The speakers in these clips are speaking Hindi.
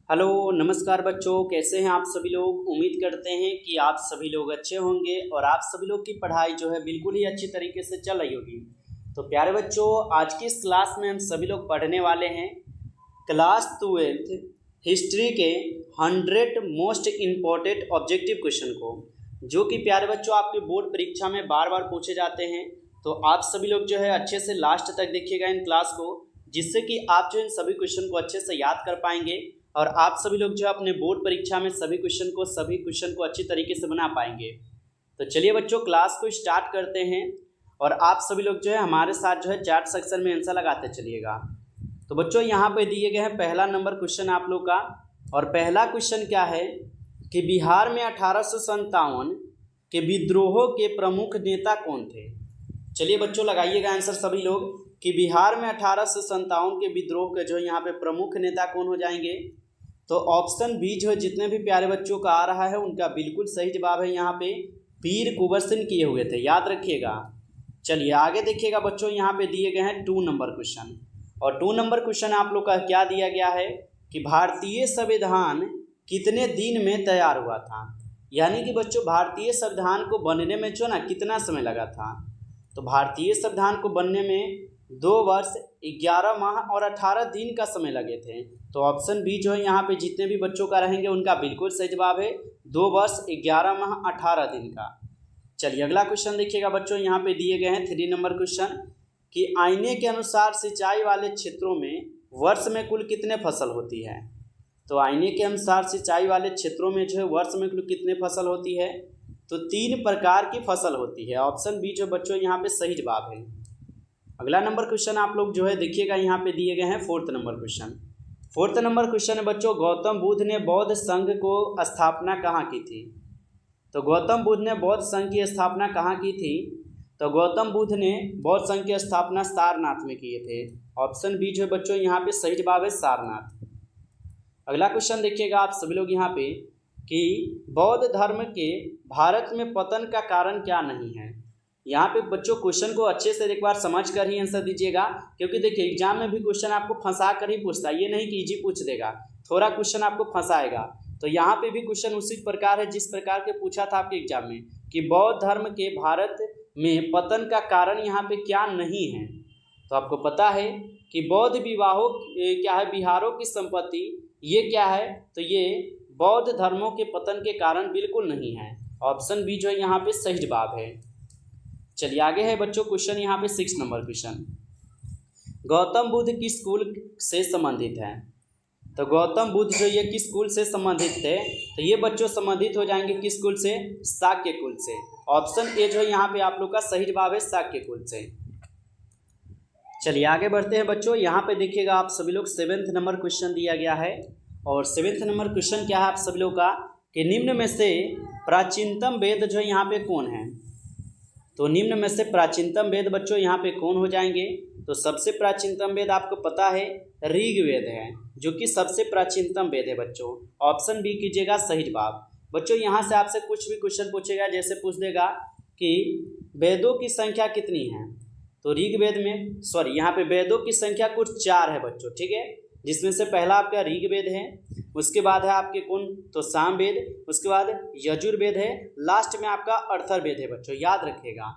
हेलो नमस्कार बच्चों, कैसे हैं आप सभी लोग। उम्मीद करते हैं कि आप सभी लोग अच्छे होंगे और आप सभी लोग की पढ़ाई जो है बिल्कुल ही अच्छी तरीके से चल रही होगी। तो प्यारे बच्चों, आज की इस क्लास में हम सभी लोग पढ़ने वाले हैं क्लास 12th हिस्ट्री के 100 मोस्ट इम्पॉर्टेंट ऑब्जेक्टिव क्वेश्चन को, जो कि प्यारे बच्चों आपके बोर्ड परीक्षा में बार बार पूछे जाते हैं। तो आप सभी लोग जो है अच्छे से लास्ट तक देखिएगा इन क्लास को, जिससे कि आप जो इन सभी क्वेश्चन को अच्छे से याद कर पाएंगे और आप सभी लोग जो अपने बोर्ड परीक्षा में सभी क्वेश्चन को अच्छी तरीके से बना पाएंगे। तो चलिए बच्चों, क्लास को स्टार्ट करते हैं और आप सभी लोग जो है हमारे साथ जो है चैट सेक्शन में आंसर लगाते चलिएगा। तो बच्चों यहाँ पे दिए गए हैं पहला नंबर क्वेश्चन आप लोग का, और पहला क्वेश्चन क्या है कि बिहार में 1857 के विद्रोहों के प्रमुख नेता कौन थे। चलिए बच्चों लगाइएगा आंसर सभी लोग कि बिहार में 1857 के विद्रोह के जो यहाँ पे प्रमुख नेता कौन हो जाएंगे। तो ऑप्शन बी जो है जितने भी प्यारे बच्चों का आ रहा है उनका बिल्कुल सही जवाब है। यहाँ पे पीर कुंवर सिंह किए हुए थे, याद रखिएगा। चलिए आगे देखिएगा बच्चों, यहाँ पे दिए गए हैं 2 नंबर क्वेश्चन, और 2 नंबर क्वेश्चन आप लोग का क्या दिया गया है कि भारतीय संविधान कितने दिन में तैयार हुआ था। यानी कि बच्चों भारतीय संविधान को बनने में जो ना कितना समय लगा था। तो भारतीय संविधान को बनने में 2 वर्ष 11 माह और 18 दिन का समय लगे थे। तो ऑप्शन बी जो है यहाँ पे जितने भी बच्चों का रहेंगे उनका बिल्कुल सही जवाब है 2 वर्ष 11 माह 18 दिन का। चलिए अगला क्वेश्चन देखिएगा बच्चों, यहाँ पे दिए गए हैं 3 नंबर क्वेश्चन कि आईने के अनुसार सिंचाई वाले क्षेत्रों में वर्ष में कुल कितने फसल होती है। तो आईने के अनुसार सिंचाई वाले क्षेत्रों में जो है वर्ष में कुल कितने फसल होती है। तो 3 प्रकार की फसल होती है। ऑप्शन बी जो बच्चों यहाँ पे सही जवाब है। अगला नंबर क्वेश्चन आप लोग जो है देखिएगा, यहाँ पे दिए गए हैं 4th number question. 4th number question है बच्चों, गौतम बुद्ध ने बौद्ध संघ को स्थापना कहाँ की थी। तो गौतम बुद्ध ने बौद्ध संघ की स्थापना कहाँ की थी। तो गौतम बुद्ध ने बौद्ध संघ की स्थापना सारनाथ में किए थे। ऑप्शन बी जो है बच्चों यहाँ पे सही जवाब है सारनाथ। अगला क्वेश्चन देखिएगा आप सभी लोग यहाँ पे कि बौद्ध धर्म के भारत में पतन का कारण क्या नहीं है। यहाँ पे बच्चों क्वेश्चन को अच्छे से एक बार समझ कर ही आंसर दीजिएगा, क्योंकि देखिए एग्जाम में भी क्वेश्चन आपको फंसा कर ही पूछता है, ये नहीं कि इजी पूछ देगा, थोड़ा क्वेश्चन आपको फंसाएगा। तो यहाँ पे भी क्वेश्चन उसी प्रकार है जिस प्रकार के पूछा था आपके एग्जाम में कि बौद्ध धर्म के भारत में पतन का कारण यहाँ पे क्या नहीं है। तो आपको पता है कि बौद्ध विवाहों क्या है, बिहारों की संपत्ति, ये क्या है, तो ये बौद्ध धर्मों के पतन के कारण बिल्कुल नहीं है। ऑप्शन बी जो है यहाँ पे सही जवाब है। चलिए आगे है बच्चों क्वेश्चन यहाँ पे 6 नंबर क्वेश्चन, गौतम बुद्ध किस स्कूल से संबंधित है। तो गौतम बुद्ध जो ये किस स्कूल से संबंधित थे, तो ये बच्चों संबंधित हो जाएंगे किस स्कूल से, शाक्य कुल से। ऑप्शन ए जो है यहाँ पे आप लोग का सही जवाब है शाक्य कुल से। चलिए आगे बढ़ते हैं बच्चों, यहाँ पे देखिएगा आप सभी लोग 7th नंबर क्वेश्चन दिया गया है, और 7th नंबर क्वेश्चन क्या है आप सभी लोग का कि निम्न में से प्राचीनतम वेद जो यहाँ पे कौन है। तो निम्न में से प्राचीनतम वेद बच्चों यहाँ पे कौन हो जाएंगे। तो सबसे प्राचीनतम वेद आपको पता है ऋग्वेद है, जो कि सबसे प्राचीनतम वेद है बच्चों। ऑप्शन बी कीजिएगा सही जवाब। बच्चों यहाँ से आपसे कुछ भी क्वेश्चन पूछेगा, जैसे पूछ देगा कि वेदों की संख्या कितनी है, तो ऋग्वेद में यहाँ पे वेदों की संख्या कुछ 4 है बच्चों, ठीक है, जिसमें से पहला आपका ऋग्वेद है, उसके बाद है आपके कौन, तो सामवेद, उसके बाद यजुर्वेद है, लास्ट में आपका अथर्ववेद है बच्चों, याद रखिएगा।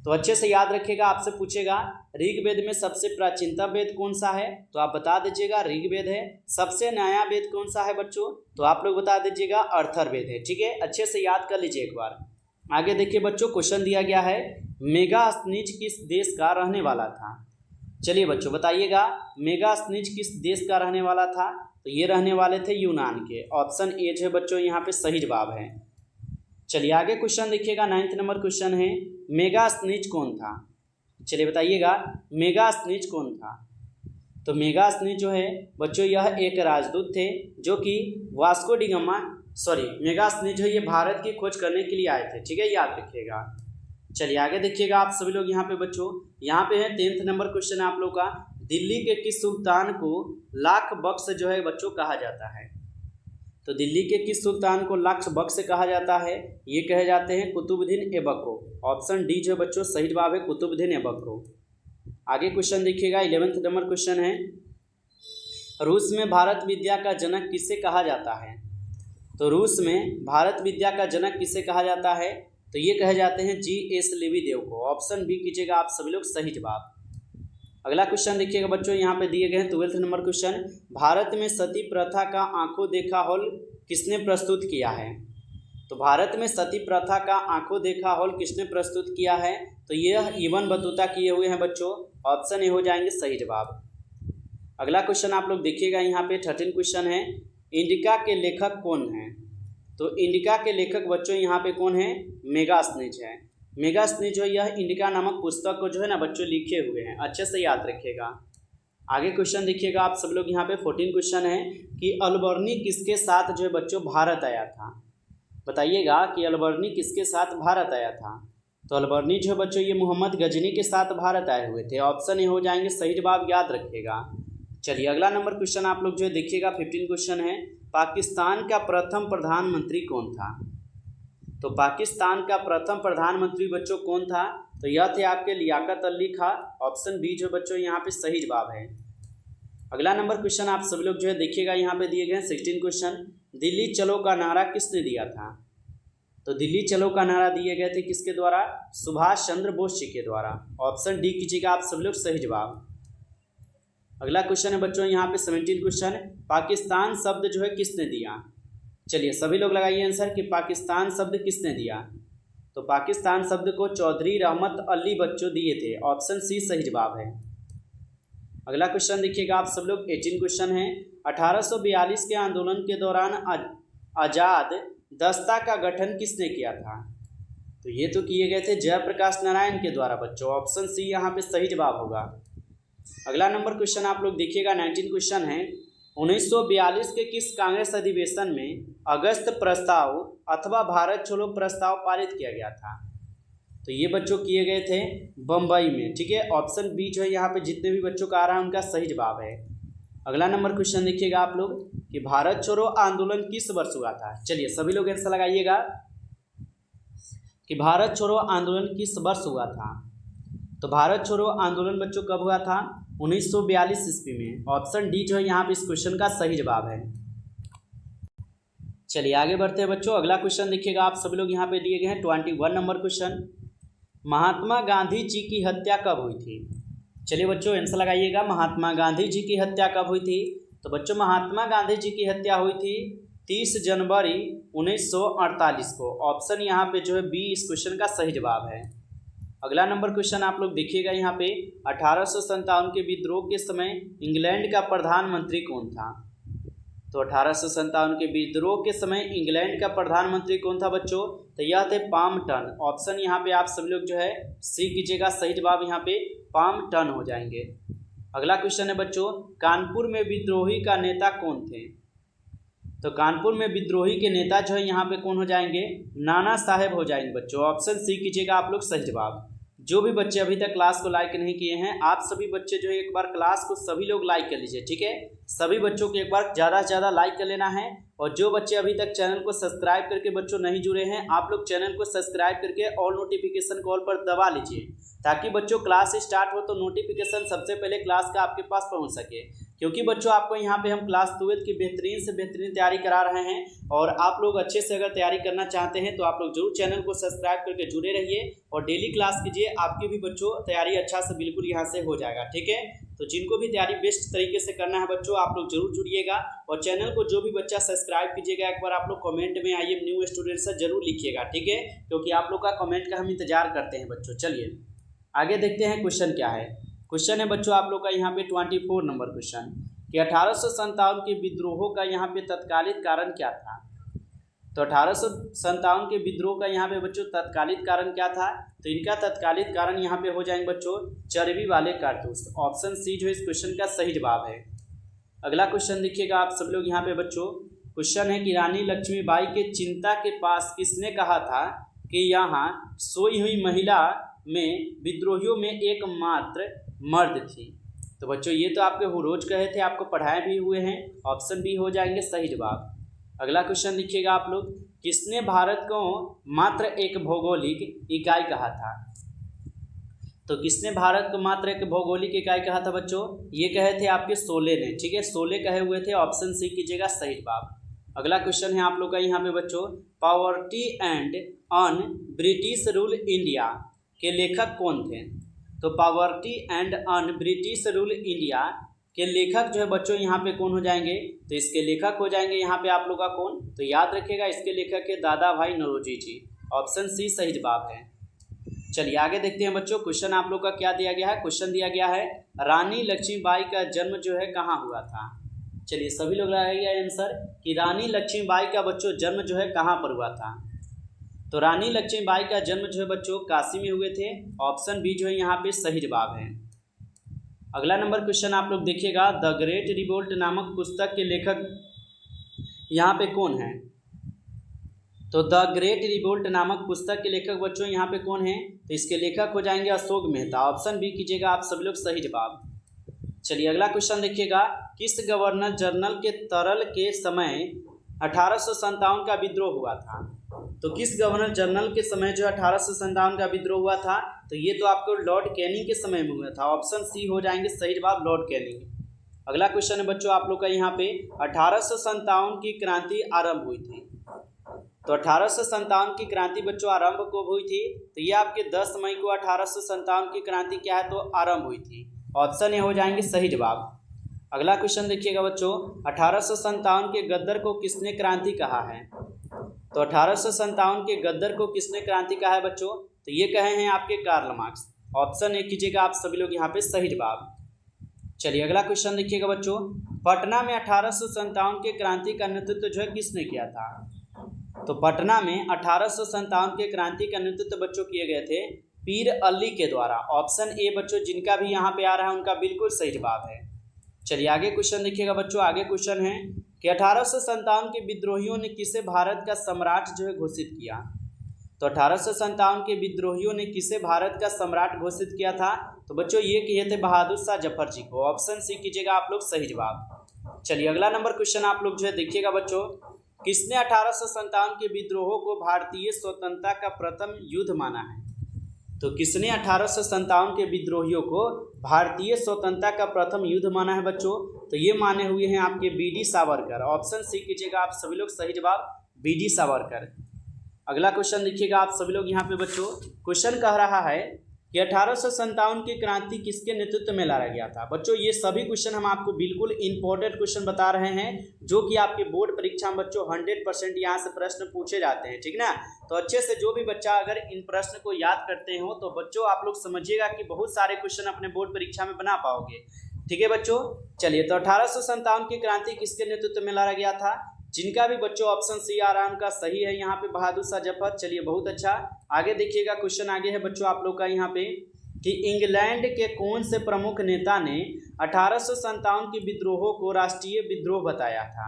तो अच्छे से याद रखिएगा, आपसे पूछेगा ऋग्वेद में सबसे प्राचीनतम वेद कौन सा है, तो आप बता दीजिएगा ऋग्वेद है। सबसे नया वेद कौन सा है बच्चों, तो आप लोग बता दीजिएगा अथर्ववेद है, ठीक है, अच्छे से याद कर लीजिए एक बार। आगे देखिए बच्चों, क्वेश्चन दिया गया है मेगास्थनीज किस देश का रहने वाला था। चलिए बच्चों बताइएगा मेगास्थनीज किस देश का रहने वाला था। तो ये रहने वाले थे यूनान के। ऑप्शन ए जो है बच्चों यहाँ पे सही जवाब है। चलिए आगे क्वेश्चन देखिएगा, 9th नंबर क्वेश्चन है मेगास्थनीज कौन था। चलिए बताइएगा मेगास्थनीज कौन था। तो मेगास्थनीज जो है बच्चों यह एक राजदूत थे, जो कि वास्को डी गामा मेगास्थनीज जो ये भारत की खोज करने के लिए आए थे, ठीक है, याद रखिएगा। चलिए आगे देखिएगा आप सभी लोग यहाँ पे बच्चों, यहाँ पे है 10th नंबर क्वेश्चन आप लोग का, दिल्ली के किस सुल्तान को लाख बख्श जो है बच्चों कहा जाता है। तो दिल्ली के किस सुल्तान को लाख बख्श कहा जाता है, ये कहे जाते हैं कुतुबुद्दीन ऐबक। ऑप्शन डी जो बच्चों सही जवाब है कुतुबुद्दीन ऐबक। आगे क्वेश्चन देखिएगा 11th नंबर क्वेश्चन है रूस में भारत विद्या का जनक किसे कहा जाता है? तो रूस में भारत विद्या का जनक किसे कहा जाता है? तो ये कहे जाते हैं G.S. लेवी देव को। ऑप्शन बी कीजिएगा आप सभी लोग सही जवाब। अगला क्वेश्चन देखिएगा बच्चों, यहाँ पे दिए गए हैं 12th नंबर क्वेश्चन। भारत में सती प्रथा का आंखों देखा हॉल किसने प्रस्तुत किया है? तो भारत में सती प्रथा का आंखों देखा हॉल किसने प्रस्तुत किया है? तो यह इवन बतूता किए हुए हैं बच्चों। ऑप्शन ए हो जाएंगे सही जवाब। अगला क्वेश्चन आप लोग देखिएगा, यहाँ पे 13 क्वेश्चन है। इंडिका के लेखक कौन हैं? तो इंडिका के लेखक बच्चों यहाँ पे कौन है? मेगास्थनीज है। मेगास्थनीज जो यह इंडिका नामक पुस्तक को जो है ना बच्चों लिखे हुए हैं, अच्छे से याद रखिएगा। आगे क्वेश्चन देखिएगा आप सब लोग, यहाँ पे 14 क्वेश्चन है कि अलबर्नी किसके साथ जो है बच्चों भारत आया था? बताइएगा कि अलबर्नी किसके साथ भारत आया था? तो अलबर्नी जो है बच्चों ये मोहम्मद गजनी के साथ भारत आए हुए थे। ऑप्शन ए हो जाएंगे सही जवाब, याद रखिएगा। चलिए अगला नंबर क्वेश्चन आप लोग जो है देखिएगा, 15 क्वेश्चन है। पाकिस्तान का प्रथम प्रधानमंत्री कौन था? तो पाकिस्तान का प्रथम प्रधानमंत्री बच्चों कौन था? तो यह थे आपके लियाकत अली खां। ऑप्शन बी जो बच्चों यहाँ पे सही जवाब है। अगला नंबर क्वेश्चन आप सभी लोग जो है देखिएगा, यहाँ पे दिए गए 16 क्वेश्चन। दिल्ली चलो का नारा किसने दिया था? तो दिल्ली चलो का नारा दिए गए थे किसके द्वारा? सुभाष चंद्र बोस जी के द्वारा। ऑप्शन डी कीजिएगा आप सभी लोग सही जवाब। अगला क्वेश्चन है बच्चों यहाँ पे 17 क्वेश्चन। पाकिस्तान शब्द जो है किसने दिया? चलिए सभी लोग लगाइए आंसर कि पाकिस्तान शब्द किसने दिया। तो पाकिस्तान शब्द को चौधरी रहमत अली बच्चों दिए थे। ऑप्शन सी सही जवाब है। अगला क्वेश्चन देखिएगा आप सब लोग, 18 क्वेश्चन है। 1842 के आंदोलन के दौरान आजाद दस्ता का गठन किसने किया था? तो ये तो किए गए थे जयप्रकाश नारायण के द्वारा बच्चों। ऑप्शन सी यहाँ पे सही जवाब होगा। अगला नंबर क्वेश्चन आप लोग देखिएगा, 19 क्वेश्चन है। 1942 के किस कांग्रेस अधिवेशन में अगस्त प्रस्ताव अथवा भारत छोड़ो प्रस्ताव पारित किया गया था? तो ये बच्चों किए गए थे बम्बई में, ठीक है। ऑप्शन बी जो है यहाँ पे जितने भी बच्चों का आ रहा है उनका सही जवाब है। अगला नंबर क्वेश्चन देखिएगा आप लोग कि भारत छोड़ो आंदोलन किस वर्ष हुआ था? चलिए सभी लोग आंसर लगाइएगा कि भारत छोड़ो आंदोलन किस वर्ष हुआ था। तो भारत छोड़ो आंदोलन बच्चों कब हुआ था? 1942 ईस्वी में। ऑप्शन डी जो है यहाँ पे इस क्वेश्चन का सही जवाब है। चलिए आगे बढ़ते हैं बच्चों। अगला क्वेश्चन देखिएगा आप सभी लोग, यहाँ पे दिए गए हैं 21 नंबर क्वेश्चन। महात्मा गांधी जी की हत्या कब हुई थी? चलिए बच्चों आंसर लगाइएगा, महात्मा गांधी जी की हत्या कब हुई थी? तो बच्चों महात्मा गांधी जी की हत्या हुई थी 30 जनवरी 1948 को। ऑप्शन यहाँ पे जो है बी इस क्वेश्चन का सही जवाब है। अगला नंबर क्वेश्चन आप लोग देखिएगा, यहाँ पे 1857 के विद्रोह के समय इंग्लैंड का प्रधानमंत्री कौन था? तो 1857 के विद्रोह के समय इंग्लैंड का प्रधानमंत्री कौन था बच्चों? तो यह थे पामटन। ऑप्शन यहाँ पे आप सभी लोग जो है सी कीजिएगा, सही जवाब यहाँ पे पामटन हो जाएंगे। अगला क्वेश्चन है बच्चों, कानपुर में विद्रोही का नेता कौन थे? तो कानपुर में विद्रोही के नेता जो है यहाँ पे कौन हो जाएंगे? नाना साहेब हो जाएंगे बच्चों। ऑप्शन सी कीजिएगा आप लोग सही जवाब। जो भी बच्चे अभी तक क्लास को लाइक नहीं किए हैं, आप सभी बच्चे जो है एक बार क्लास को सभी लोग लाइक कर लीजिए, ठीक है। सभी बच्चों को एक बार ज़्यादा से ज़्यादा लाइक कर लेना है। और जो बच्चे अभी तक चैनल को सब्सक्राइब करके बच्चों नहीं जुड़े हैं, आप लोग चैनल को सब्सक्राइब करके ऑल नोटिफिकेशन कॉल पर दबा लीजिए, ताकि बच्चों क्लास स्टार्ट हो तो नोटिफिकेशन सबसे पहले क्लास का आपके पास पहुंच सके। क्योंकि बच्चों आपको यहाँ पे हम क्लास 12 की बेहतरीन से बेहतरीन तैयारी करा रहे हैं, और आप लोग अच्छे से अगर तैयारी करना चाहते हैं तो आप लोग जरूर चैनल को सब्सक्राइब करके जुड़े रहिए और डेली क्लास कीजिए। आपकी भी बच्चों तैयारी अच्छा से बिल्कुल यहाँ से हो जाएगा, ठीक है। तो जिनको भी तैयारी बेस्ट तरीके से करना है बच्चों, आप लोग जरूर जुड़िएगा। और चैनल को जो भी बच्चा सब्सक्राइब कीजिएगा, एक बार आप लोग कमेंट में आई एम न्यू स्टूडेंट से जरूर लिखिएगा, ठीक है, क्योंकि आप लोग का कमेंट का हम इंतजार करते हैं बच्चों। चलिए आगे देखते हैं क्वेश्चन क्या है। क्वेश्चन है बच्चों आप लोग का यहाँ पे 24 नंबर क्वेश्चन कि 1857 के विद्रोहों का यहाँ पे तत्कालिक कारण क्या था? तो 1857 के विद्रोह का यहाँ पे बच्चों तत्कालिक कारण क्या था? तो इनका तत्कालिक कारण यहाँ पे हो जाएंगे बच्चों चर्बी वाले कारतूस। ऑप्शन सी जो इस क्वेश्चन का सही जवाब है। अगला क्वेश्चन देखिएगा आप सब लोग यहाँ पे बच्चों, क्वेश्चन है कि रानी लक्ष्मीबाई के चिंता के पास किसने कहा था कि यहाँ सोई हुई महिला में विद्रोहियों में एकमात्र मर्द थी? तो बच्चों ये तो आपके रोज कहे थे, आपको पढ़ाए भी हुए हैं। ऑप्शन बी हो जाएंगे सही जवाब। अगला क्वेश्चन लिखिएगा आप लोग, किसने भारत को मात्र एक भौगोलिक इकाई कहा था? तो किसने भारत को मात्र एक भौगोलिक इकाई कहा था बच्चों? ये कहे थे आपके शोले ने, ठीक है, शोले कहे हुए थे। ऑप्शन सी कीजिएगा सही जवाब। अगला क्वेश्चन है आप लोग का यहाँ पे बच्चों, poverty and un British rule India के लेखक कौन थे? तो poverty and un British rule India के लेखक जो है बच्चों यहाँ पे कौन हो जाएंगे? तो इसके लेखक हो जाएंगे यहाँ पे आप लोग का कौन? तो याद रखिएगा, इसके लेखक है दादा भाई नौरोजी जी। ऑप्शन सी सही जवाब है। चलिए आगे देखते हैं बच्चों, क्वेश्चन आप लोग का क्या दिया गया है। क्वेश्चन दिया गया है रानी लक्ष्मीबाई का जन्म जो है कहाँ हुआ था? चलिए सभी लोग लगाइए आंसर कि रानी लक्ष्मीबाई का बच्चों जन्म जो है कहाँ पर हुआ था? तो रानी लक्ष्मीबाई का जन्म जो है बच्चों काशी में हुए थे। ऑप्शन बी जो है यहाँ पे सही जवाब है। अगला नंबर क्वेश्चन आप लोग देखिएगा, द ग्रेट रिवोल्ट नामक पुस्तक के लेखक यहाँ पे कौन है? तो द ग्रेट रिवोल्ट नामक पुस्तक के लेखक बच्चों यहाँ पे कौन है? तो इसके लेखक हो जाएंगे अशोक मेहता। ऑप्शन बी कीजिएगा आप सभी लोग सही जवाब। चलिए अगला क्वेश्चन देखिएगा, किस गवर्नर जनरल के तरल के समय 1857 का विद्रोह हुआ था? तो किस गवर्नर जनरल के समय जो 1857 का विद्रोह हुआ था? तो ये तो आपको लॉर्ड कैनिंग के समय में हुआ था। ऑप्शन सी हो जाएंगे सही जवाब, लॉर्ड कैनिंग। अगला क्वेश्चन है बच्चों आप लोग का यहाँ पे, 1857 की क्रांति आरंभ हुई थी। तो 1857 की क्रांति बच्चों आरंभ कब हुई थी? तो ये आपके 10 मई को 1857 की क्रांति क्या है? तो आरंभ हुई थी। ऑप्शन ए हो जाएंगे सही जवाब। अगला क्वेश्चन देखिएगा बच्चों, 1857 के गद्दर को किसने क्रांति कहा है? तो 1857 के गद्दर को किसने क्रांति कहा है बच्चों? तो ये कहे हैं आपके कार्ल मार्क्स। ऑप्शन ए कीजिएगा आप सभी लोग यहाँ पे सही जवाब। चलिए अगला क्वेश्चन देखिएगा बच्चों, पटना में 1857 के क्रांति का नेतृत्व जो है किसने किया था? तो पटना में 1857 के क्रांति का नेतृत्व बच्चों किए गए थे पीर अली के द्वारा। ऑप्शन ए बच्चों जिनका भी यहाँ पे आ रहा है उनका बिल्कुल सही जवाब है। चलिए आगे क्वेश्चन देखिएगा बच्चों, आगे क्वेश्चन है कि 1857 के विद्रोहियों ने किसे भारत का सम्राट जो है घोषित किया? तो 1857 के विद्रोहियों ने किसे भारत का सम्राट घोषित किया था? तो बच्चों ये किए थे बहादुर शाह जफर जी को। ऑप्शन सी कीजिएगा आप लोग सही जवाब। चलिए अगला नंबर क्वेश्चन आप लोग जो है देखिएगा बच्चों, किसने 1857 के विद्रोहों को भारतीय स्वतंत्रता का प्रथम युद्ध माना है? तो किसने 1857 के विद्रोहियों को भारतीय स्वतंत्रता का प्रथम युद्ध माना है बच्चों? तो ये माने हुए हैं आपके बी.डी. सावरकर। ऑप्शन सी कीजिएगा आप सभी लोग सही जवाब, बी.डी. सावरकर। अगला क्वेश्चन देखिएगा आप सभी लोग यहाँ पे बच्चों, क्वेश्चन कह रहा है कि 1857 की क्रांति किसके नेतृत्व में लाया गया था? बच्चों ये सभी क्वेश्चन हम आपको बिल्कुल इंपॉर्टेंट क्वेश्चन बता रहे हैं जो कि आपके बोर्ड परीक्षा में बच्चों 100% यहाँ से प्रश्न पूछे जाते हैं, ठीक ना। तो अच्छे से जो भी बच्चा अगर इन प्रश्न को याद करते हो तो बच्चों आप लोग समझिएगा कि बहुत सारे क्वेश्चन अपने बोर्ड परीक्षा में बना पाओगे, ठीक है बच्चों। चलिए तो 1857 की क्रांति किसके नेतृत्व में लाया गया था? जिनका भी बच्चों ऑप्शन सी आ रहा है उनका सही है यहाँ पे बहादुर शाह जफर। चलिए बहुत अच्छा, आगे देखिएगा क्वेश्चन आगे है बच्चों आप लोग का यहाँ पे कि इंग्लैंड के कौन से प्रमुख नेता ने 1857 के विद्रोहों को राष्ट्रीय विद्रोह बताया था?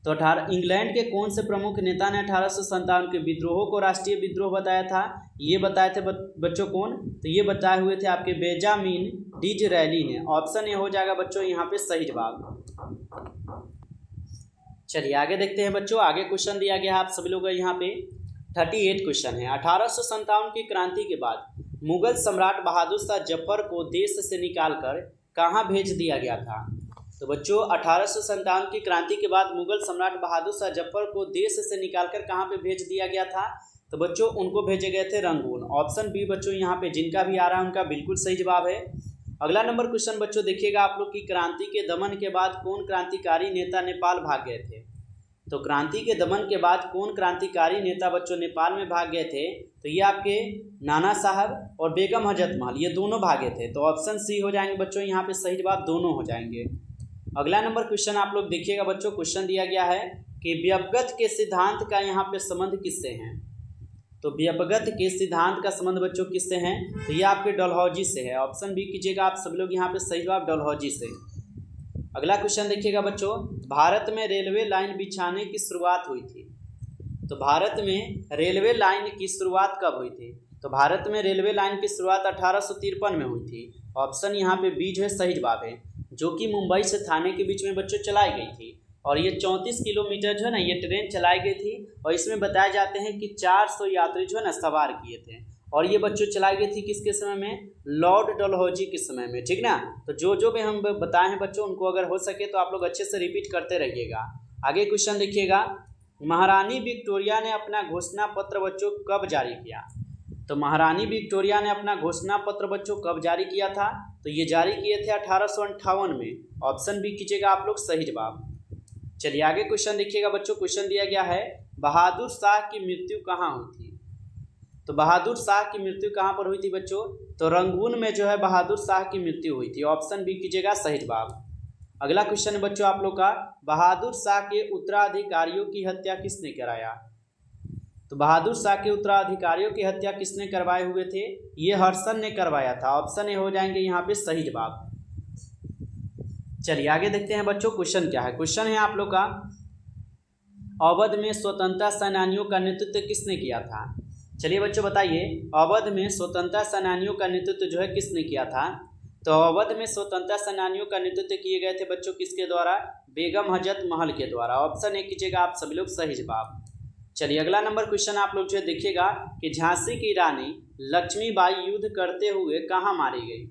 तो इंग्लैंड के कौन से प्रमुख नेता ने 1857 के विद्रोहों को राष्ट्रीय विद्रोह बताया था? ये बताए थे बच्चों कौन? तो ये बताए हुए थे आपके बेंजामिन डिज़रायली ने। ऑप्शन ए हो जाएगा बच्चों यहाँ पे सही जवाब। चलिए आगे देखते हैं बच्चों, आगे क्वेश्चन दिया गया है आप सभी लोग यहाँ पे 38 क्वेश्चन है। 1857 की क्रांति के बाद मुगल सम्राट बहादुर शाह जफर को देश से निकालकर कहाँ भेज दिया गया था? तो बच्चों 1857 की क्रांति के बाद मुगल सम्राट बहादुर शाह जफर को देश से निकालकर कहाँ पे भेज दिया गया था? तो बच्चों उनको भेजे गए थे रंगून। ऑप्शन बी बच्चों यहाँ पे जिनका भी आ रहा है उनका बिल्कुल सही जवाब है। अगला नंबर क्वेश्चन बच्चों देखिएगा आप लोग की क्रांति के दमन के बाद कौन क्रांतिकारी नेता नेपाल भाग गए थे? तो क्रांति के दमन के बाद कौन क्रांतिकारी नेता बच्चों नेपाल में भाग गए थे? तो ये आपके नाना साहब और बेगम हजरत महल, ये दोनों भागे थे। तो ऑप्शन सी हो जाएंगे बच्चों यहाँ पे सही जवाब, दोनों हो जाएंगे। अगला नंबर क्वेश्चन आप लोग देखिएगा बच्चों, क्वेश्चन दिया गया है कि व्यपगत के सिद्धांत का यहाँ पे संबंध किससे है? तो व्यपगत के सिद्धांत का संबंध बच्चों किससे है? तो ये आपके डलहौजी से है। ऑप्शन बी कीजिएगा आप सब लोग यहाँ पे सही जवाब, डलहौजी से। अगला क्वेश्चन देखिएगा बच्चों, भारत में रेलवे लाइन बिछाने की शुरुआत हुई थी। तो भारत में रेलवे लाइन की शुरुआत कब हुई थी? तो भारत में रेलवे लाइन की शुरुआत 1853 में हुई थी। ऑप्शन यहाँ पे बी जो है सही जवाब है, जो कि मुंबई से थाने के बीच में बच्चों चलाई गई थी। और ये 34 किलोमीटर जो है ना ये ट्रेन चलाई गई थी और इसमें बताए जाते हैं कि 400 यात्री जो है ना सवार किए थे। और ये बच्चों चलाई गई थी किसके समय में? लॉर्ड डलहौजी के समय में, ठीक ना। तो जो भी हम बताए हैं बच्चों उनको अगर हो सके तो आप लोग अच्छे से रिपीट करते रहिएगा। आगे क्वेश्चन देखिएगा, महारानी विक्टोरिया ने अपना घोषणा पत्र बच्चों कब जारी किया? तो महारानी विक्टोरिया ने अपना घोषणा पत्र बच्चों कब जारी किया था? तो ये जारी किए थे 1858 में। ऑप्शन बी कीजिएगा आप लोग सही जवाब। चलिए आगे क्वेश्चन देखिएगा बच्चों, क्वेश्चन दिया गया है बहादुर शाह की मृत्यु कहाँ हुई थी? तो बहादुर शाह की मृत्यु कहाँ पर हुई थी बच्चों? तो रंगून में जो है बहादुर शाह की मृत्यु हुई थी। ऑप्शन बी कीजिएगा सही जवाब। अगला क्वेश्चन है बच्चों आप लोग का, बहादुर शाह के उत्तराधिकारियों की हत्या किसने कराया? तो बहादुर शाह के उत्तराधिकारियों की हत्या किसने करवाए हुए थे? ये हर्षन ने करवाया था। ऑप्शन ए हो जाएंगे यहाँ पे सही जवाब। चलिए आगे देखते हैं बच्चों क्वेश्चन क्या है। क्वेश्चन है आप लोग का, अवध में स्वतंत्रता सेनानियों का नेतृत्व किसने किया था? चलिए बच्चों बताइए, अवध में स्वतंत्रता सेनानियों का नेतृत्व जो है किसने किया था? तो अवध में स्वतंत्रता सेनानियों का नेतृत्व किए गए थे बच्चों किसके द्वारा? बेगम हजरत महल के द्वारा। ऑप्शन ए कीजिएगा आप सभी लोग सही जवाब। चलिए अगला नंबर क्वेश्चन आप लोग जो देखिएगा कि झांसी की रानी लक्ष्मीबाई युद्ध करते हुए कहाँ मारी गई?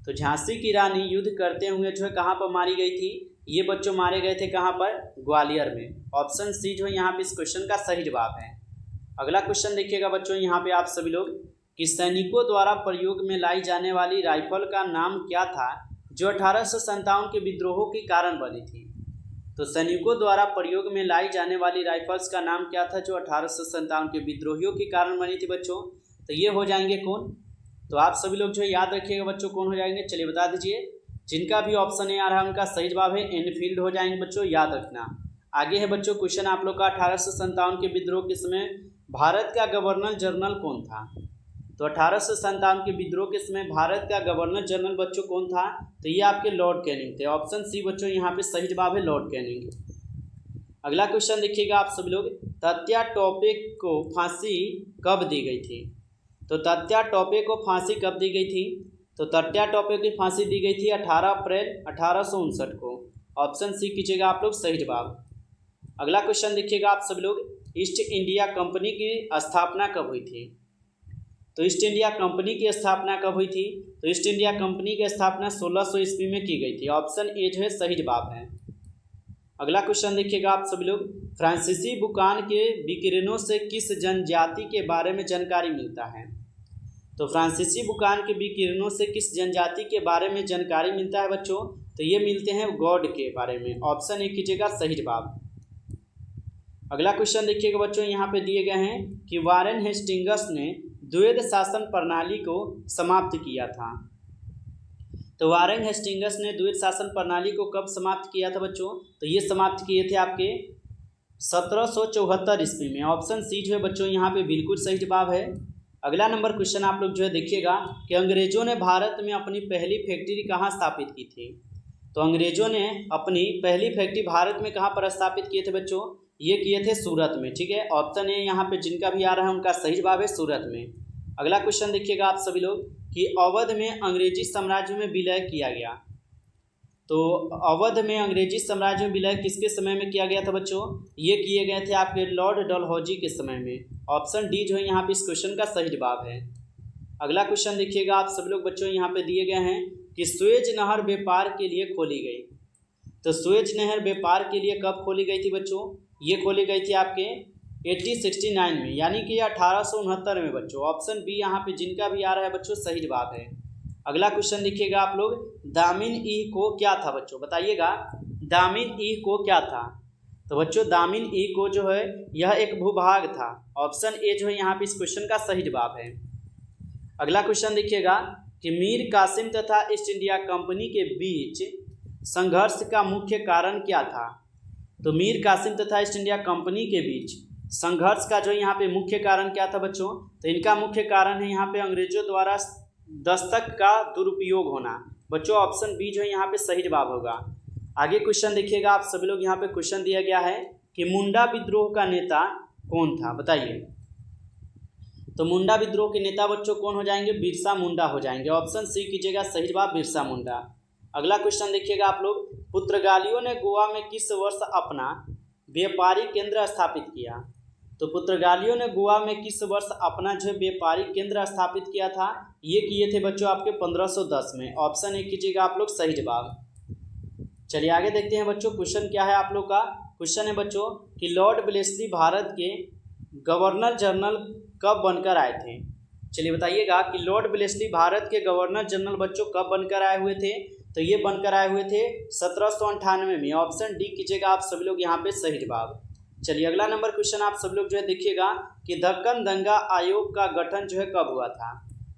तो झांसी की रानी युद्ध करते हुए जो है कहाँ पर मारी गई थी? ये बच्चों मारे गए थे कहाँ पर? ग्वालियर में। ऑप्शन सी जो है यहाँ पे इस क्वेश्चन का सही जवाब है। अगला क्वेश्चन देखिएगा बच्चों यहाँ पे आप सभी लोग कि सैनिकों द्वारा प्रयोग में लाई जाने वाली राइफल का नाम क्या था जो 1857 के विद्रोहों के कारण बनी थी? तो सैनिकों द्वारा प्रयोग में लाई जाने वाली राइफल्स का नाम क्या था जो 1857 के विद्रोहियों के कारण बनी थी बच्चों? तो ये हो जाएंगे कौन? तो आप सभी लोग जो है याद रखिएगा बच्चों कौन हो जाएंगे, चलिए बता दीजिए। जिनका भी ऑप्शन ए आ रहा है उनका सही जवाब है एनफील्ड हो जाएंगे बच्चों, याद रखना। आगे है बच्चों क्वेश्चन आप लोग का, 1857 के विद्रोह के समय भारत का गवर्नर जनरल कौन था? तो 1857 के विद्रोह के समय भारत का गवर्नर जनरल बच्चों कौन था? तो ये आपके लॉर्ड कैनिंग थे। ऑप्शन सी बच्चों यहाँ पे सही जवाब है लॉर्ड कैनिंग। अगला क्वेश्चन देखिएगा आप सभी लोग, तात्या टोपे को फांसी कब दी गई थी? तो तात्या टोपे को फांसी कब दी गई थी? तो तात्या टोपे की फांसी दी गई थी 18 अप्रैल 1859 को। ऑप्शन सी कीजिएगा आप लोग सही जवाब। अगला क्वेश्चन देखिएगा आप सभी लोग, ईस्ट इंडिया कंपनी की स्थापना कब हुई थी? तो ईस्ट इंडिया कंपनी की स्थापना कब हुई थी? तो ईस्ट इंडिया कंपनी की स्थापना 1600 ईस्वी में की गई थी। ऑप्शन ए जो है सही जवाब है। अगला क्वेश्चन देखिएगा आप सभी लोग, फ्रांसीसी बुकान के विकिरणों से किस जनजाति के बारे में जानकारी मिलता है? तो फ्रांसीसी बुकान के विकिरणों से किस जनजाति के बारे में जानकारी मिलता है बच्चों? तो ये मिलते हैं गौड़ के बारे में। ऑप्शन ए कीजिएगा सही जवाब। अगला क्वेश्चन देखिएगा बच्चों यहाँ पे दिए गए हैं कि वारेन हेस्टिंगस ने द्वैध शासन प्रणाली को समाप्त किया था। तो वारेन हेस्टिंगस ने द्वैध शासन प्रणाली को कब समाप्त किया था बच्चों? तो ये समाप्त किए थे आपके 1774 ईस्वी में। ऑप्शन सी जो है बच्चों यहाँ पे बिल्कुल सही जवाब है। अगला नंबर क्वेश्चन आप लोग जो है देखिएगा कि अंग्रेजों ने भारत में अपनी पहली फैक्ट्री कहाँ स्थापित की थी? तो अंग्रेजों ने अपनी पहली फैक्ट्री भारत में कहाँ पर स्थापित किए थे बच्चों? ये किए थे सूरत में, ठीक है। ऑप्शन ए यहाँ पे जिनका भी आ रहा है उनका सही जवाब है सूरत में। अगला क्वेश्चन देखिएगा आप सभी लोग कि अवध में अंग्रेजी साम्राज्य में विलय किया गया। तो अवध में अंग्रेजी साम्राज्य में विलय किसके समय में किया गया था बच्चों? ये किए गए थे आपके लॉर्ड डलहौजी के समय में। ऑप्शन डी जो है यहाँ पे इस क्वेश्चन का सही जवाब है। अगला क्वेश्चन देखिएगा आप सभी लोग बच्चों यहाँ पे दिए गए हैं कि सुएज नहर व्यापार के लिए खोली गई। तो सुएज नहर व्यापार के लिए कब खोली गई थी बच्चों? ये खोली गई थी आपके 1869 में, यानी कि 1869 में बच्चों। ऑप्शन बी यहाँ पे जिनका भी आ रहा है बच्चों सही जवाब है। अगला क्वेश्चन देखिएगा आप लोग, दामिन ई को क्या था बच्चों? बताइएगा दामिन ई को क्या था? तो बच्चों दामिन ई को जो है यह एक भूभाग था। ऑप्शन ए जो है यहाँ पे इस क्वेश्चन का सही जवाब है। अगला क्वेश्चन देखिएगा कि मीर कासिम तथा ईस्ट इंडिया कंपनी के बीच संघर्ष का मुख्य कारण क्या था? तो मीर कासिम तथा ईस्ट इंडिया कंपनी के बीच संघर्ष का जो यहाँ पे मुख्य कारण क्या था बच्चों? तो इनका मुख्य कारण है यहाँ पे अंग्रेजों द्वारा दस्तक का दुरुपयोग होना। बच्चों ऑप्शन बी जो है यहाँ पे सही जवाब होगा। आगे क्वेश्चन देखिएगा आप सभी लोग, यहाँ पे क्वेश्चन दिया गया है कि मुंडा विद्रोह का नेता कौन था? बताइए। तो मुंडा विद्रोह के नेता बच्चों कौन हो जाएंगे? बिरसा मुंडा हो जाएंगे। ऑप्शन सी कीजिएगा सही जवाब बिरसा मुंडा। अगला क्वेश्चन देखिएगा आप लोग, पुर्तगालियों ने गोवा में किस वर्ष अपना व्यापारिक केंद्र स्थापित किया? तो पुर्तगालियों ने गोवा में किस वर्ष अपना जो व्यापारिक केंद्र स्थापित किया था? ये किए थे बच्चों आपके 1510 में। ऑप्शन ए कीजिएगा आप लोग सही जवाब। चलिए आगे देखते हैं बच्चों, क्वेश्चन क्या है आप लोग का। क्वेश्चन है बच्चों कि लॉर्ड वेलेस्ली भारत के गवर्नर जनरल कब बनकर आए थे? चलिए बताइएगा कि लॉर्ड वेलेस्ली भारत के गवर्नर जनरल बच्चों कब बनकर आए हुए थे? तो ये बनकर आए हुए थे 1798 में। ऑप्शन डी कीजिएगा आप सभी लोग यहाँ पे सही जवाब। चलिए अगला नंबर क्वेश्चन आप सब लोग जो है देखिएगा कि दक्कन दंगा आयोग का गठन जो है कब हुआ था?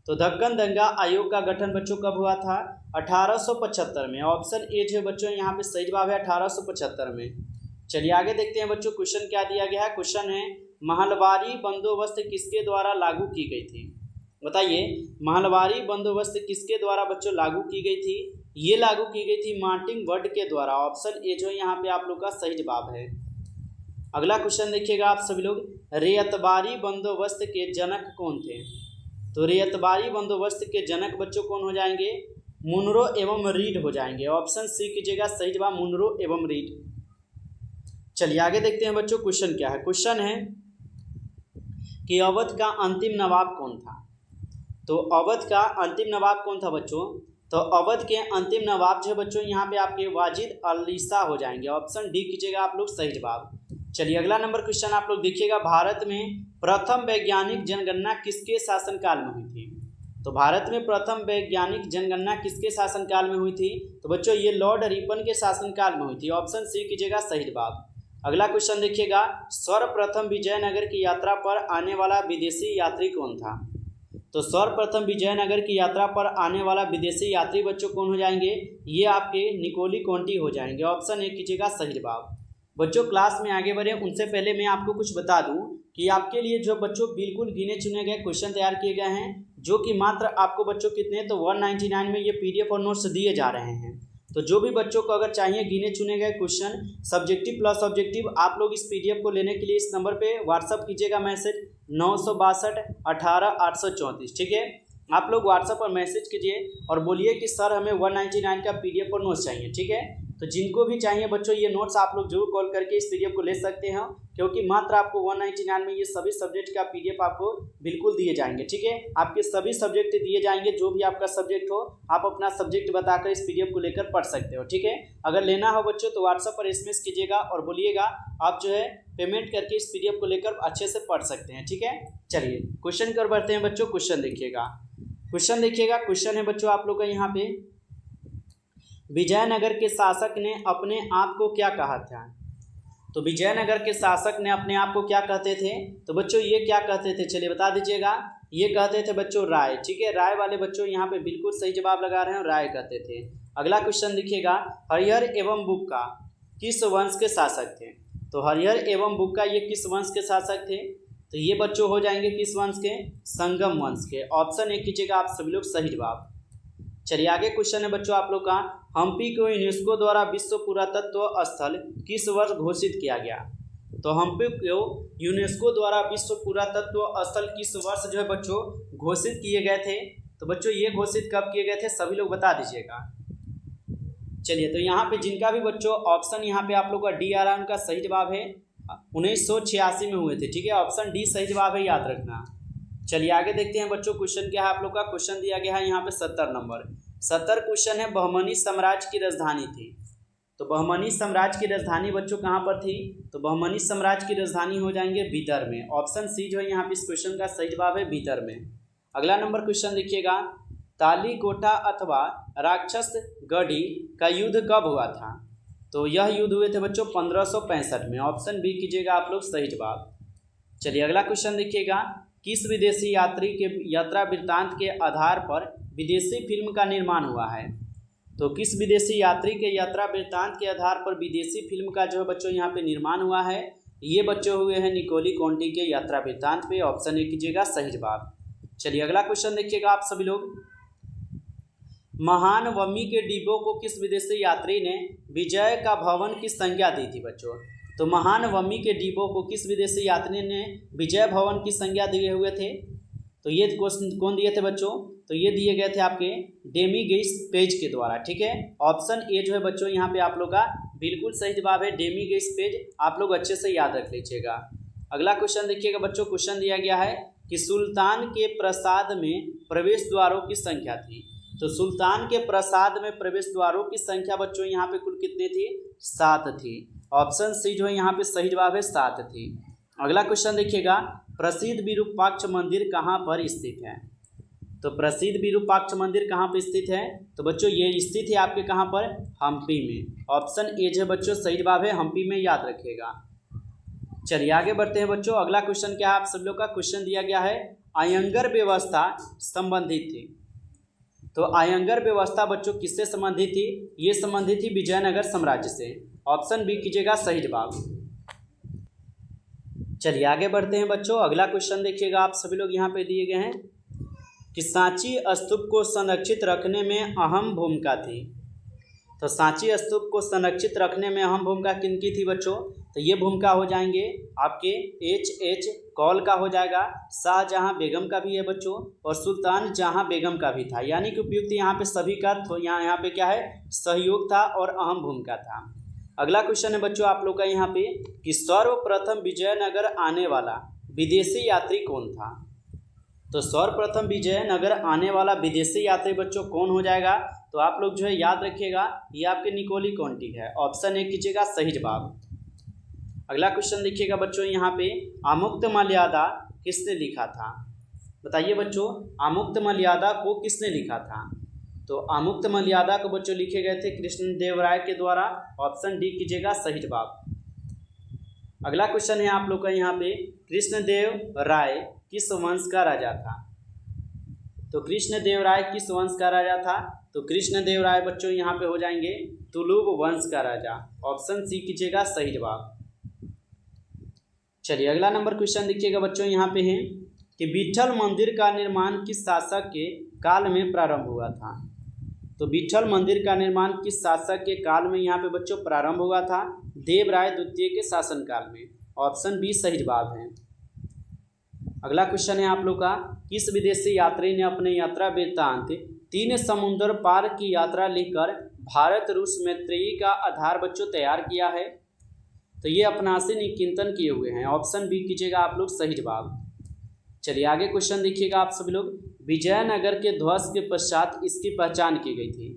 तो दक्कन दंगा आयोग का गठन बच्चों कब हुआ था? 1875 में। ऑप्शन ए जो है बच्चों यहाँ पे सही जवाब है 1875 में। चलिए आगे देखते हैं बच्चों, क्वेश्चन क्या दिया गया है। क्वेश्चन है महलवारी बंदोबस्त किसके द्वारा लागू की गई थी? बताइए महलवारी बंदोबस्त किसके द्वारा बच्चों लागू की गई थी? ये लागू की गई थी मार्टिन बर्ड के द्वारा। ऑप्शन ए जो यहाँ पे आप लोग का सही जवाब है। अगला क्वेश्चन देखिएगा आप सभी लोग, रेयतबारी बंदोबस्त के जनक कौन थे? तो रेयतबारी बंदोबस्त के जनक बच्चों कौन हो जाएंगे? मुनरो एवं रीड हो जाएंगे। ऑप्शन सी कीजिएगा सही जवाब, मुनरो एवं रीड। चलिए आगे देखते हैं बच्चों, क्वेश्चन क्या है। क्वेश्चन है कि अवध का अंतिम नवाब कौन था? तो अवध का अंतिम नवाब कौन था बच्चों? तो अवध के अंतिम नवाब जो है बच्चों यहाँ पे आपके वाजिद अली शाह हो जाएंगे। ऑप्शन डी कीजिएगा आप लोग सही जवाब। चलिए अगला नंबर क्वेश्चन आप लोग देखिएगा, भारत में प्रथम वैज्ञानिक जनगणना किसके शासनकाल में हुई थी? तो भारत में प्रथम वैज्ञानिक जनगणना किसके शासनकाल में हुई थी? तो बच्चों ये लॉर्ड रिपन के शासनकाल में हुई थी। ऑप्शन सी कीजिएगा सही जवाब। अगला क्वेश्चन देखिएगा, सर्वप्रथम विजयनगर की यात्रा पर आने वाला विदेशी यात्री कौन था? तो सर्वप्रथम विजयनगर की यात्रा पर आने वाला विदेशी यात्री बच्चों कौन हो जाएंगे? ये आपके निकोली कॉन्टी हो जाएंगे। ऑप्शन ए कीजिएगा सही जवाब। बच्चों क्लास में आगे बढ़े उनसे पहले मैं आपको कुछ बता दूं कि आपके लिए जो बच्चों बिल्कुल गिने चुने गए क्वेश्चन तैयार किए गए हैं, जो कि मात्र आपको बच्चों कितने तो 199 में ये पीडीएफ और नोट्स दिए जा रहे हैं। तो जो भी बच्चों को अगर चाहिए गिने चुने गए क्वेश्चन सब्जेक्टिव प्लस ऑब्जेक्टिव, आप लोग इस पीडीएफ को लेने के लिए इस नंबर पे व्हाट्सअप कीजिएगा मैसेज 962 18 834। ठीक है, आप लोग व्हाट्सअप पर मैसेज कीजिए और बोलिए कि सर हमें 199 का पीडीएफ और नोट्स चाहिए। ठीक है, तो जिनको भी चाहिए बच्चों ये नोट्स आप लोग जरूर कॉल करके इस पीडीएफ को ले सकते हैं, क्योंकि मात्र आपको 199 में ये सभी सब्जेक्ट का पीडीएफ आपको बिल्कुल दिए जाएंगे। ठीक है, आपके सभी सब्जेक्ट दिए जाएंगे, जो भी आपका सब्जेक्ट हो आप अपना सब्जेक्ट बताकर इस पीडीएफ को लेकर पढ़ सकते हो। ठीक है, अगर लेना हो बच्चों तो व्हाट्सएप पर एसएमएस कीजिएगा और बोलिएगा आप जो है पेमेंट करके इस पीडीएफ को लेकर अच्छे से पढ़ सकते हैं। ठीक है, चलिए क्वेश्चन कर बढ़ते हैं बच्चों। क्वेश्चन देखिएगा, क्वेश्चन है बच्चों आप लोग का यहाँ पे, विजयनगर के शासक ने अपने आप को क्या कहा था? तो विजयनगर के शासक ने अपने आप को क्या कहते थे? तो बच्चों ये क्या कहते थे, चलिए बता दीजिएगा। ये कहते थे बच्चों राय। ठीक है, राय वाले बच्चों यहाँ पे बिल्कुल सही जवाब लगा रहे हैं, राय कहते थे। अगला क्वेश्चन देखिएगा, हरिहर एवं बुक्का किस वंश के शासक थे? तो हरिहर एवं बुक्का ये किस वंश के शासक थे? तो ये बच्चों हो जाएंगे किस वंश के? संगम वंश के। ऑप्शन ए कीजिएगा आप सभी लोग सही जवाब। चलिए आगे क्वेश्चन है बच्चों आप लोग का, हम्पी को यूनेस्को द्वारा विश्व पुरातत्व स्थल किस वर्ष घोषित किया गया? तो हम्पी को यूनेस्को द्वारा विश्व पुरातत्व स्थल किस वर्ष जो है बच्चों घोषित किए गए थे? तो बच्चों ये घोषित कब किए गए थे सभी लोग बता दीजिएगा। चलिए तो यहाँ पे जिनका भी बच्चों ऑप्शन यहाँ पे आप लोग का डी आ रहा है उनका सही जवाब है 1986 में हुए थे। ठीक है, ऑप्शन डी सही जवाब है, याद रखना। चलिए आगे देखते हैं बच्चों, क्वेश्चन क्या है आप लोग का। क्वेश्चन दिया गया है यहाँ पे 70 नंबर। 70 क्वेश्चन है, बहमनी साम्राज्य की राजधानी थी। तो बहमनी साम्राज्य की राजधानी बच्चों कहाँ पर थी? तो बहमनी साम्राज्य की राजधानी हो जाएंगे बीदर में। ऑप्शन सी जो है यहाँ पे इस क्वेश्चन का सही जवाब है बीदर में। अगला नंबर क्वेश्चन देखिएगा, तालीकोटा अथवा राक्षसगढ़ी का युद्ध कब हुआ था? तो यह युद्ध हुए थे बच्चों 1565 में। ऑप्शन बी कीजिएगा आप लोग सही जवाब। चलिए अगला क्वेश्चन देखिएगा, किस विदेशी यात्री के यात्रा वृत्तांत के आधार पर विदेशी फिल्म का निर्माण हुआ है? तो किस विदेशी यात्री के यात्रा वृत्तांत के आधार पर विदेशी फिल्म का जो है बच्चों यहाँ पे निर्माण हुआ है? ये बच्चों हुए हैं निकोली कॉन्टी के यात्रा वृत्तांत पे। ऑप्शन ए कीजिएगा सही जवाब। चलिए अगला क्वेश्चन देखिएगा आप सभी लोग, महान वम्मी के डिब्बों को किस विदेशी यात्री ने विजय का भवन की संज्ञा दी थी बच्चों? तो महान वम्मी के डिब्बों को किस विदेशी यात्री ने विजय भवन की संज्ञा दिए हुए थे? तो ये क्वेश्चन कौन दिए थे बच्चों? तो ये दिए गए थे आपके डेमीगिस पेज के द्वारा। ठीक है, ऑप्शन ए जो है बच्चों यहाँ पे आप लोग का बिल्कुल सही जवाब है डेमीगिस पेज। आप लोग अच्छे से याद रख लीजिएगा। अगला क्वेश्चन देखिएगा बच्चों, क्वेश्चन दिया गया है कि सुल्तान के प्रासाद में प्रवेश द्वारों की संख्या थी। तो सुल्तान के प्रासाद में प्रवेश द्वारों की संख्या बच्चों यहाँ पे कुल कितनी थी? 7 थी। ऑप्शन सी जो है यहाँ पे सही जवाब है, 7 थी। अगला क्वेश्चन देखिएगा, प्रसिद्ध विरूपाक्ष मंदिर कहाँ पर स्थित है? तो प्रसिद्ध विरूपाक्ष मंदिर कहाँ पर स्थित है? तो बच्चों ये स्थित है आपके कहाँ पर? हम्पी में। ऑप्शन ए जो है बच्चों सही जवाब है, हम्पी में, याद रखिएगा। चलिए आगे बढ़ते हैं बच्चों। अगला क्वेश्चन क्या है आप सब लोग का? क्वेश्चन दिया गया है अयंगर व्यवस्था संबंधित थी। तो अयंगर व्यवस्था बच्चों किससे संबंधित थी? ये संबंधित थी विजयनगर साम्राज्य से। ऑप्शन बी कीजिएगा सही जवाब। चलिए आगे बढ़ते हैं बच्चों। अगला क्वेश्चन देखिएगा, आप सभी लोग यहाँ पे दिए गए हैं कि सांची स्तूप को संरक्षित रखने में अहम भूमिका थी। तो सांची स्तूप को संरक्षित रखने में अहम भूमिका किनकी थी बच्चों? तो ये भूमिका हो जाएंगे आपके H कौल का हो जाएगा, शाहजहां बेगम का भी है बच्चों, और सुल्तान जहां बेगम का भी था। यानी कि उपयुक्त यहाँ पे सभी का यहाँ पे क्या है? सहयोग था और अहम भूमिका था। अगला क्वेश्चन है बच्चों आप लोग का यहाँ पे कि सर्वप्रथम विजयनगर आने वाला विदेशी यात्री कौन था? तो सर्वप्रथम विजयनगर आने वाला विदेशी यात्री बच्चों कौन हो जाएगा? तो आप लोग जो है याद रखिएगा, ये आपके निकोली कॉन्टी है। ऑप्शन ए कीजिएगा सही जवाब। अगला क्वेश्चन देखिएगा बच्चों यहाँ पे, आमुक्तमाल्यादा किसने लिखा था? बताइए बच्चों, आमुक्तमाल्यादा को किसने लिखा था? तो आमुक्तमाल्यादा को बच्चों लिखे गए थे कृष्णदेवराय के द्वारा। ऑप्शन डी कीजिएगा सही जवाब। अगला क्वेश्चन है आप लोग का यहाँ पे, कृष्णदेव राय किस वंश का राजा था? तो कृष्णदेव राय किस वंश का राजा था? तो कृष्णदेव राय बच्चों यहाँ पे हो जाएंगे तुलुब वंश का राजा। ऑप्शन सी कीजिएगा सही जवाब। चलिए अगला नंबर क्वेश्चन देखिएगा बच्चों यहाँ पे है कि विट्ठल मंदिर का निर्माण किस शासक के काल में प्रारंभ हुआ था? तो विट्ठल मंदिर का निर्माण किस शासक के काल में यहाँ पे बच्चों प्रारंभ हुआ था? देवराय द्वितीय के शासनकाल में। ऑप्शन बी सही जवाब है। अगला क्वेश्चन है आप लोग का, किस विदेशी यात्री ने अपने यात्रा वृत्तांत 3 समुद्र पार की यात्रा लिखकर भारत रूस मैत्रेयी का आधार बच्चों तैयार किया है? तो ये अपनासी निकिंतन किए हुए हैं। ऑप्शन बी कीजिएगा आप लोग सही जवाब। चलिए आगे क्वेश्चन देखिएगा आप सभी लोग, विजयनगर के ध्वज के पश्चात इसकी पहचान की गई थी।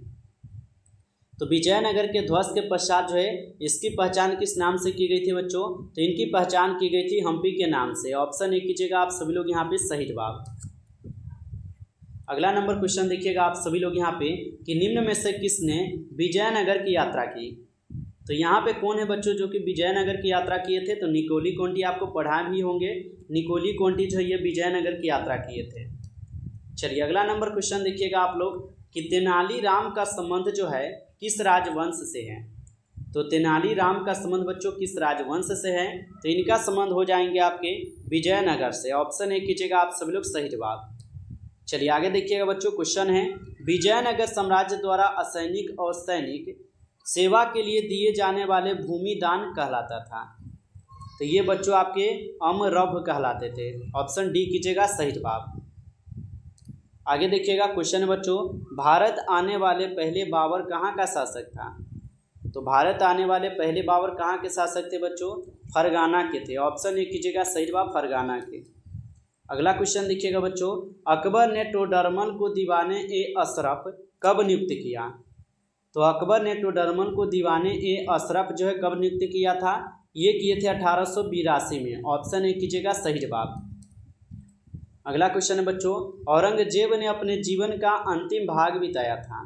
तो विजयनगर के ध्वज के पश्चात जो है इसकी पहचान किस नाम से की गई थी बच्चों? तो इनकी पहचान की गई थी हम्पी के नाम से। ऑप्शन ए कीजिएगा आप सभी लोग यहाँ पे सही जवाब। अगला नंबर क्वेश्चन देखिएगा आप सभी लोग यहाँ पे कि निम्न में से किसने विजयनगर की यात्रा की? तो यहाँ पे कौन है बच्चों जो कि विजयनगर की यात्रा किए थे? तो निकोली कॉन्टी आपको पढ़ा भी होंगे। निकोली कॉन्टी जो है ये विजयनगर की यात्रा किए थे। चलिए अगला नंबर क्वेश्चन देखिएगा आप लोग कि तेनालीराम का संबंध जो है किस राजवंश से है? तो तेनालीराम का संबंध बच्चों किस राजवंश से है? तो इनका संबंध हो जाएंगे आपके विजयनगर से। ऑप्शन ए कीजिएगा आप सभी लोग सही जवाब। चलिए आगे देखिएगा बच्चों, क्वेश्चन है विजयनगर साम्राज्य द्वारा असैनिक और सैनिक सेवा के लिए दिए जाने वाले भूमि दान कहलाता था। तो ये बच्चों आपके अमरभ कहलाते थे। ऑप्शन डी कीजिएगा सही जवाब। आगे देखिएगा क्वेश्चन है बच्चों, भारत आने वाले पहले बाबर कहाँ का शासक था? तो भारत आने वाले पहले बाबर कहाँ के शासक थे बच्चों? फरगाना के थे। ऑप्शन ए कीजिएगा सही जवाब, फरगाना के। अगला क्वेश्चन देखिएगा बच्चों, अकबर ने टोडरमल को दीवाने ए अशरफ कब नियुक्त किया? तो अकबर ने टोडरमल को दीवाने ए अशरफ जो है कब नियुक्त किया था? ये किए थे 1882 में। ऑप्शन ए कीजिएगा सही जवाब। अगला क्वेश्चन है बच्चों, औरंगजेब ने अपने जीवन का अंतिम भाग बिताया था।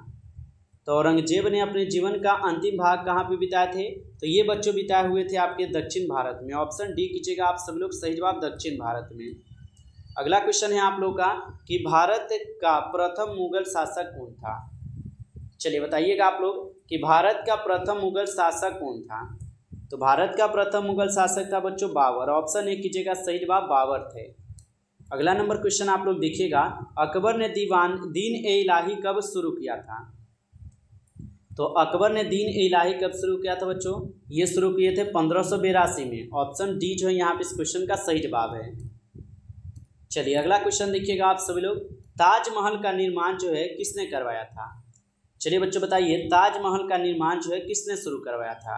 तो औरंगजेब ने अपने जीवन का अंतिम भाग कहाँ पे बिताए थे? तो ये बच्चों बिताए हुए थे आपके दक्षिण भारत में। ऑप्शन डी कीजिएगा आप सब लोग सही जवाब, दक्षिण भारत में। अगला क्वेश्चन है आप लोग का कि भारत का प्रथम मुगल शासक कौन था? चलिए बताइएगा आप लोग कि भारत का प्रथम मुगल शासक कौन था? तो भारत का प्रथम मुगल शासक था बच्चों बाबर। ऑप्शन ए कीजिएगा सही जवाब, बाबर थे। अगला नंबर क्वेश्चन आप लोग देखिएगा, अकबर ने दीन ए इलाही कब शुरू किया था? तो अकबर ने दीन ए इलाही कब शुरू किया था बच्चों? ये शुरू किए थे 1582 में। ऑप्शन डी जो है यहाँ पे इस क्वेश्चन का सही जवाब है। चलिए अगला क्वेश्चन देखिएगा आप सभी लोग, ताजमहल का निर्माण जो है किसने करवाया था? चलिए बच्चों बताइए, ताजमहल का निर्माण जो है किसने शुरू करवाया था?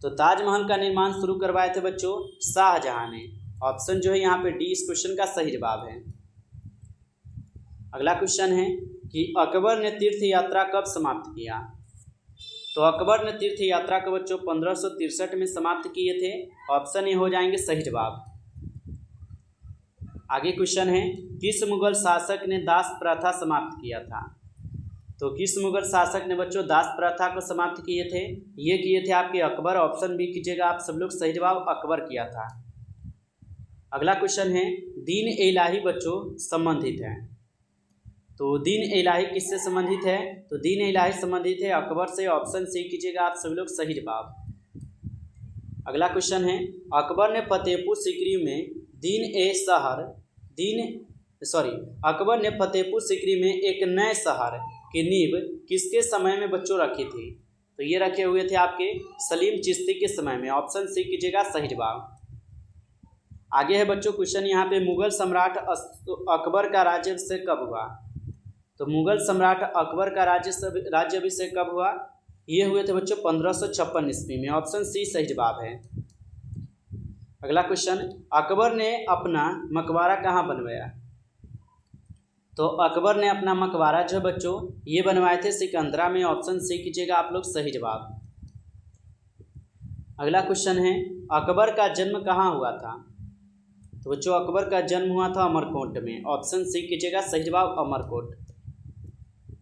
तो ताजमहल का निर्माण शुरू करवाए थे बच्चों शाहजहां ने। ऑप्शन जो है यहाँ पे डी इस क्वेश्चन का सही जवाब है। अगला क्वेश्चन है कि अकबर ने तीर्थ यात्रा कब समाप्त किया। तो अकबर ने तीर्थ यात्रा को बच्चों 1563 में समाप्त किए थे। ऑप्शन ए हो जाएंगे सही जवाब। आगे क्वेश्चन है किस मुगल शासक ने दास प्रथा समाप्त किया था। तो किस मुगल शासक ने बच्चों दास प्रथा को समाप्त किए थे। ये किए थे आपके अकबर। ऑप्शन बी कीजिएगा आप सब लोग, सही जवाब अकबर किया था। अगला क्वेश्चन है दीन ए इलाही बच्चों संबंधित है। तो दीन ए इलाही किससे संबंधित है। तो दीन ए इलाही संबंधित है अकबर से। ऑप्शन सी कीजिएगा आप सभी लोग, सही जवाब। अगला क्वेश्चन है अकबर ने फतेहपुर सीकरी में अकबर ने फतेहपुर सीकरी में एक नए शहर की नींव किसके समय में बच्चों रखी थी। तो ये रखे हुए थे आपके सलीम चिश्ती के समय में। ऑप्शन सी कीजिएगा सही जवाब। आगे है बच्चों क्वेश्चन यहाँ पे मुगल सम्राट अकबर का राज्याभिषेक कब हुआ। तो मुगल सम्राट अकबर का राज्याभिषेक कब हुआ। ये हुए थे बच्चों 1556 ईस्वी में। ऑप्शन सी सही जवाब है। अगला क्वेश्चन अकबर ने अपना मकबरा कहाँ बनवाया। तो अकबर ने अपना मकबरा जो बच्चों ये बनवाए थे सिकंदरा में। ऑप्शन सी कीजिएगा आप लोग, सही जवाब। अगला क्वेश्चन है अकबर का जन्म कहाँ हुआ था। तो बच्चों अकबर का जन्म हुआ था अमरकोट में। ऑप्शन सी कीजिएगा सही जवाब अमरकोट।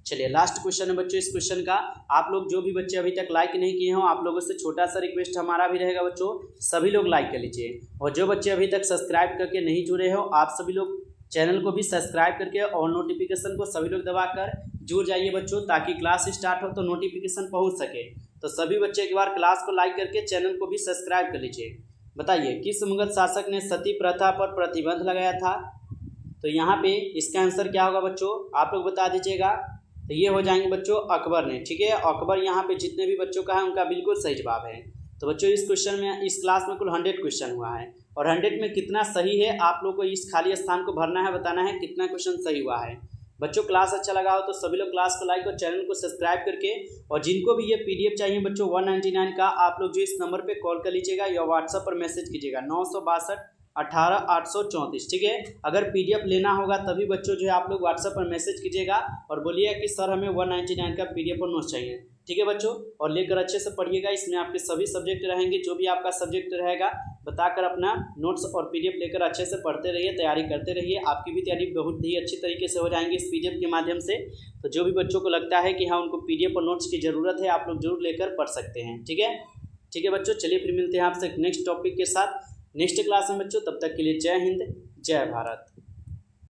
चलिए लास्ट क्वेश्चन है बच्चों इस क्वेश्चन का। आप लोग जो भी बच्चे अभी तक लाइक नहीं किए हों, आप लोगों से छोटा सा रिक्वेस्ट हमारा भी रहेगा बच्चों, सभी लोग लाइक कर लीजिए। और जो बच्चे अभी तक सब्सक्राइब करके नहीं जुड़े हो, आप सभी लोग चैनल को भी सब्सक्राइब करके और नोटिफिकेशन को सभी लोग दबाकर जुड़ जाइए बच्चों, ताकि क्लास स्टार्ट हो तो नोटिफिकेशन पहुंच सके। तो सभी बच्चे एक बार क्लास को लाइक करके चैनल को भी सब्सक्राइब कर लीजिए। बताइए किस मुगल शासक ने सती प्रथा पर प्रतिबंध लगाया था। तो यहाँ पे इसका आंसर क्या होगा बच्चों, आप लोग बता दीजिएगा। तो ये हो जाएंगे बच्चों अकबर ने। ठीक है, अकबर यहाँ पे जितने भी बच्चों का है उनका बिल्कुल सही जवाब है। तो बच्चों इस क्वेश्चन में, इस क्लास में कुल 100 क्वेश्चन हुआ है और 100 में कितना सही है आप लोग को इस खाली स्थान को भरना है, बताना है कितना क्वेश्चन सही हुआ है। बच्चों क्लास अच्छा लगा हो तो सभी लोग क्लास को लाइक और चैनल को सब्सक्राइब करके, और जिनको भी ये PDF चाहिए बच्चों 199 का, आप लोग जो इस नंबर पे कॉल कर लीजिएगा या व्हाट्सएप पर मैसेज कीजिएगा 962 18 834। ठीक है, अगर PDF लेना होगा तभी बच्चों जो है आप लोग व्हाट्सएप पर मैसेज कीजिएगा और बोलिएगा कि सर हमें 199 का PDF और नोट्स चाहिए। ठीक है बच्चों, और लेकर अच्छे से पढ़िएगा। इसमें आपके सभी सब्जेक्ट रहेंगे, जो भी आपका सब्जेक्ट रहेगा बताकर अपना नोट्स और PDF लेकर अच्छे से पढ़ते रहिए, तैयारी करते रहिए। आपकी भी तैयारी बहुत ही अच्छी तरीके से हो जाएंगी इस PDF के माध्यम से। तो जो भी बच्चों को लगता है कि हाँ उनको PDF और नोट्स की ज़रूरत है, आप लोग जरूर लेकर पढ़ सकते हैं। ठीक है बच्चों, चलिए फिर मिलते हैं आपसे नेक्स्ट टॉपिक के साथ नेक्स्ट क्लास में बच्चों। तब तक के लिए जय हिंद, जय भारत।